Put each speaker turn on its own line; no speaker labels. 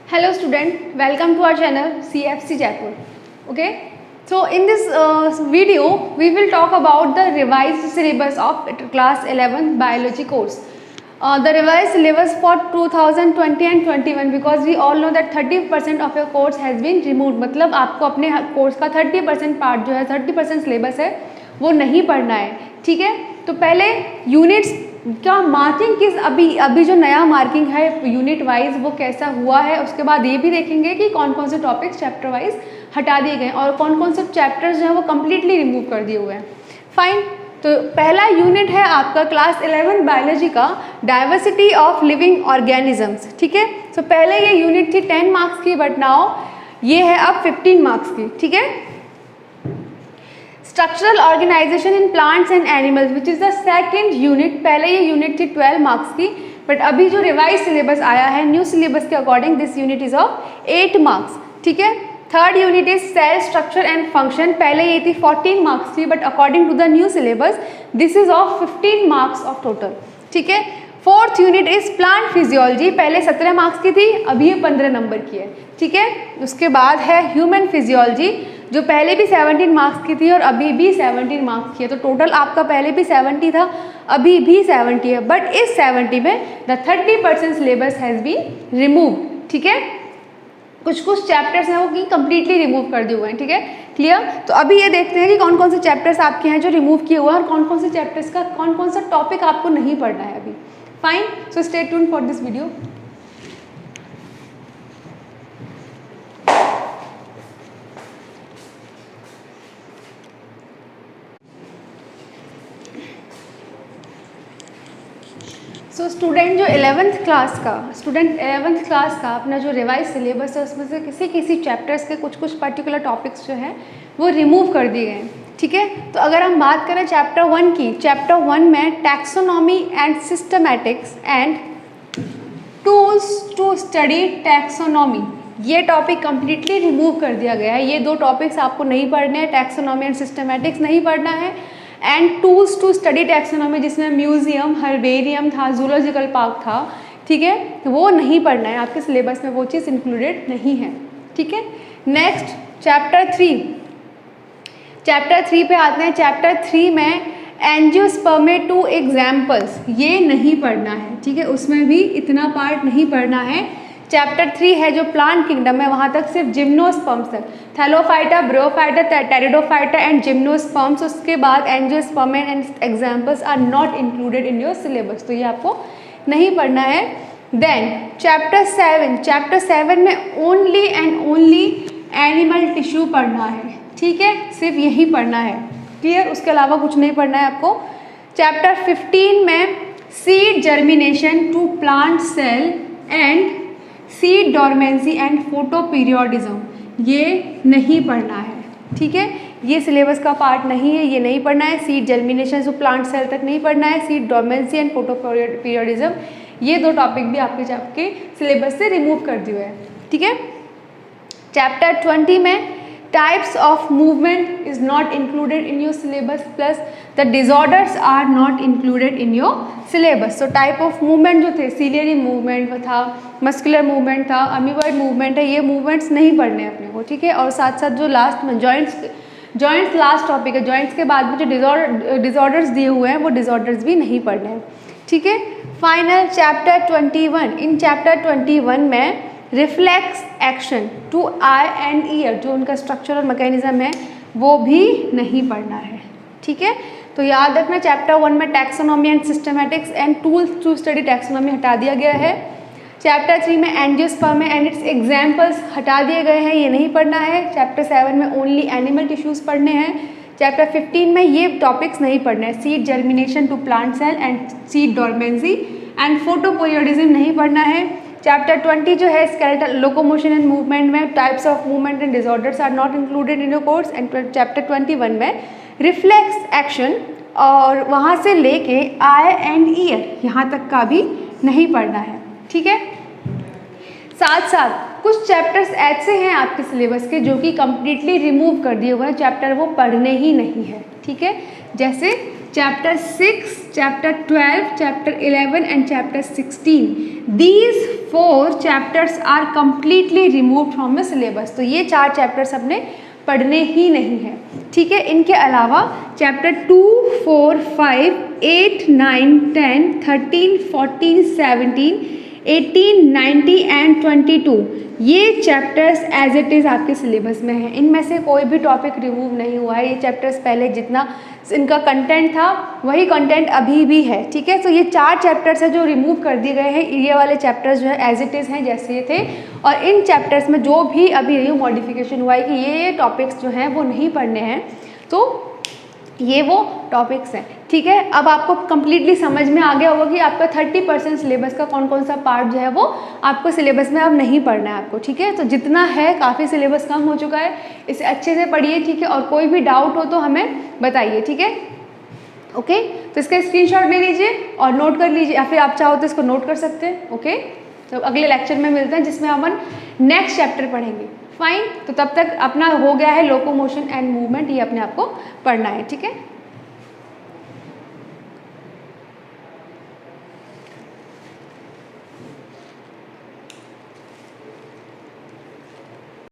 Hello student, welcome to our channel CFC Jaipur. Okay, so in this video we will talk about the revised syllabus of class 11 biology course. The revised syllabus for 2020 and 21 because we all know that 30% of your course has been removed. मतलब आपको अपने course का 30% part जो है 30% syllabus है वो नहीं पढ़ना है. ठीक है, तो पहले यूनिट्स क्या मार्किंग किस अभी जो नया मार्किंग है यूनिट वाइज वो कैसा हुआ है, उसके बाद ये भी देखेंगे कि कौन कौन से टॉपिक्स चैप्टर वाइज हटा दिए गए और कौन कौन से चैप्टर्स जो हैं वो कम्प्लीटली रिमूव कर दिए हुए हैं. फाइन, तो पहला यूनिट है आपका क्लास 11 बायोलॉजी का डाइवर्सिटी ऑफ लिविंग ऑर्गेनिजम्स. ठीक है, तो पहले ये यूनिट थी 10 मार्क्स की, बट नाउ ये है अब 15 मार्क्स की. ठीक है, structural organisation in plants and animals which is the second unit. पहले ये यूनिट थी 12 मार्क्स की, बट अभी जो रिवाइज सिलेबस आया है न्यू सिलेबस के according this unit is of 8 marks. ठीक है, third unit is cell structure and function. पहले ये थी 14 मार्क्स की, but according to the new syllabus this is of 15 marks of total. ठीक है, fourth unit is plant physiology. पहले 17 marks की थी, अभी ये 15 नंबर की है. ठीक है, उसके बाद है ह्यूमन फिजियोलॉजी जो पहले भी 17 मार्क्स की थी और अभी भी 17 मार्क्स की है. तो टोटल आपका पहले भी 70 था, अभी भी 70 है, बट इस 70 में the 30% syllabus has been remove. ठीक है, कुछ चैप्टर्स हैं वो कि कम्प्लीटली रिमूव कर दिए हुए हैं. ठीक है, क्लियर. तो अभी ये देखते हैं कि कौन कौन से चैप्टर्स आपके हैं जो रिमूव किए हुए हैं और कौन कौन से चैप्टर्स का कौन कौन सा टॉपिक आपको नहीं पढ़ना है अभी. Fine, so stay tuned for this video. So student 11th class का अपना जो रिवाइज सिलेबस है उसमें से किसी चैप्टर्स के कुछ पर्टिकुलर टॉपिक्स जो हैं वो रिमूव कर दिए गए हैं. ठीक है, तो अगर हम बात करें चैप्टर 1 की, चैप्टर 1 में taxonomy and systematics and tools to study taxonomy, ये टॉपिक कम्प्लीटली रिमूव कर दिया गया है. ये दो टॉपिक्स आपको नहीं पढ़ने हैं, टैक्सोनॉमी एंड सिस्टमैटिक्स नहीं पढ़ना है, and tools to study taxonomy जिसमें म्यूजियम, हर्बेरियम था, जूलॉजिकल पार्क था. ठीक है, वो नहीं पढ़ना है, आपके सिलेबस में वो चीज़ इंक्लूडेड नहीं है. ठीक है, नेक्स्ट चैप्टर 3 पे आते हैं. चैप्टर 3 में एंजियोस्पर्मेटो एग्जाम्पल्स, ये नहीं पढ़ना है. ठीक है, उसमें भी इतना पार्ट नहीं पढ़ना है. चैप्टर 3 है जो प्लांट किंगडम है, वहाँ तक सिर्फ जिम्नोस्पर्म्स तक, thallophyta, bryophyta, pteridophyta and gymnosperms. उसके बाद angiosperm and examples are not included in your syllabus, तो ये आपको नहीं पढ़ना है. देन चैप्टर 7 में only and only animal tissue पढ़ना है. ठीक है, सिर्फ यही पढ़ना है. क्लियर, उसके अलावा कुछ नहीं पढ़ना है आपको. चैप्टर 15 में seed germination to plant cell and seed dormancy and photoperiodism, ये नहीं पढ़ना है. ठीक है, ये सिलेबस का पार्ट नहीं है, ये नहीं पढ़ना है. Seed germination to plant cell तक नहीं पढ़ना है. Seed dormancy and photoperiodism, ये दो टॉपिक भी आपके सिलेबस से रिमूव कर दिए हुए हैं. ठीक है, चैप्टर 20 में types of movement is not included in your syllabus, plus the disorders are not included in your syllabus. So type of movement जो थे, सीलियरी मूवमेंट था, मस्कुलर मूवमेंट था, अमीबॉइड मूवमेंट है, ये मूवमेंट्स नहीं पढ़ने अपने को. ठीक है, और साथ साथ जो लास्ट में जॉइंट्स लास्ट टॉपिक है, जॉइंट्स के बाद में जो डिजॉर्डर्स दिए हुए हैं वो डिजॉर्डर्स भी नहीं पढ़ने हैं. ठीक है, फाइनल चैप्टर 21. इन चैप्टर 21 में reflex action to eye and ear, जो उनका स्ट्रक्चर और मैकेनिज्म है वो भी नहीं पढ़ना है. ठीक है, तो याद रखना चैप्टर 1 में taxonomy and systematics and tools to study taxonomy हटा दिया गया है. चैप्टर 3 में एंजियोस्पर्म एंड इट्स एग्जाम्पल्स हटा दिए गए हैं, ये नहीं पढ़ना है. चैप्टर 7 में ओनली एनिमल टिश्यूज़ पढ़ने हैं. चैप्टर 15 में ये टॉपिक्स नहीं पढ़ने हैं, seed germination to plant cell and seed dormancy and photoperiodism नहीं पढ़ना है. चैप्टर 20 जो है स्केलेटल लोकोमोशन एंड मूवमेंट में types of movement and disorders are not included in your course. And chapter 21 में रिफ्लेक्स एक्शन और वहाँ से लेके आई एंड ईयर यहाँ तक का भी नहीं पढ़ना है. ठीक है, साथ साथ कुछ चैप्टर्स ऐसे हैं आपके सिलेबस के जो कि कम्प्लीटली रिमूव कर दिए हुए हैं, चैप्टर वो पढ़ने ही नहीं है. ठीक है, जैसे chapter 6, chapter 12, chapter 11 and chapter 16. These 4 chapters are completely remove from the syllabus. तो ये 4 चैप्टर्स अपने पढ़ने ही नहीं है, ठीक है। इनके अलावा चैप्टर 2, 4, 5, 8, 9, 10, 13, 14, 17, 18, 19 एंड 22 ये चैप्टर्स एज इट इज़ आपके सिलेबस में हैं। इनमें से कोई भी टॉपिक रिमूव नहीं हुआ है। ये चैप्टर्स पहले जितना इनका कंटेंट था वही कंटेंट अभी भी है, ठीक है। तो ये 4 चैप्टर्स है जो रिमूव कर दिए गए हैं। ये वाले चैप्टर्स जो है एज इट इज़ हैं जैसे ये थे, और इन चैप्टर्स में जो भी अभी न्यू मॉडिफिकेशन हुआ है कि ये टॉपिक्स जो हैं वो नहीं पढ़ने हैं, तो ये वो टॉपिक्स हैं, ठीक है। अब आपको कंप्लीटली समझ में आ गया होगा कि आपका 30% सिलेबस का कौन कौन सा पार्ट जो है वो आपको सिलेबस में अब नहीं पढ़ना है आपको, ठीक है। तो जितना है काफ़ी सिलेबस कम हो चुका है, इसे अच्छे से पढ़िए, ठीक है। और कोई भी डाउट हो तो हमें बताइए, ठीक है, ओके। तो इसका स्क्रीनशॉट ले लीजिए और नोट कर लीजिए, या फिर आप चाहो तो इसको नोट कर सकते हैं, ओके। तो अगले लेक्चर में मिलते हैं जिसमें हम नेक्स्ट चैप्टर पढ़ेंगे, फाइन। तो तब तक अपना हो गया है लोकोमोशन एंड मूवमेंट, ये अपने आप को पढ़ना है, ठीक है।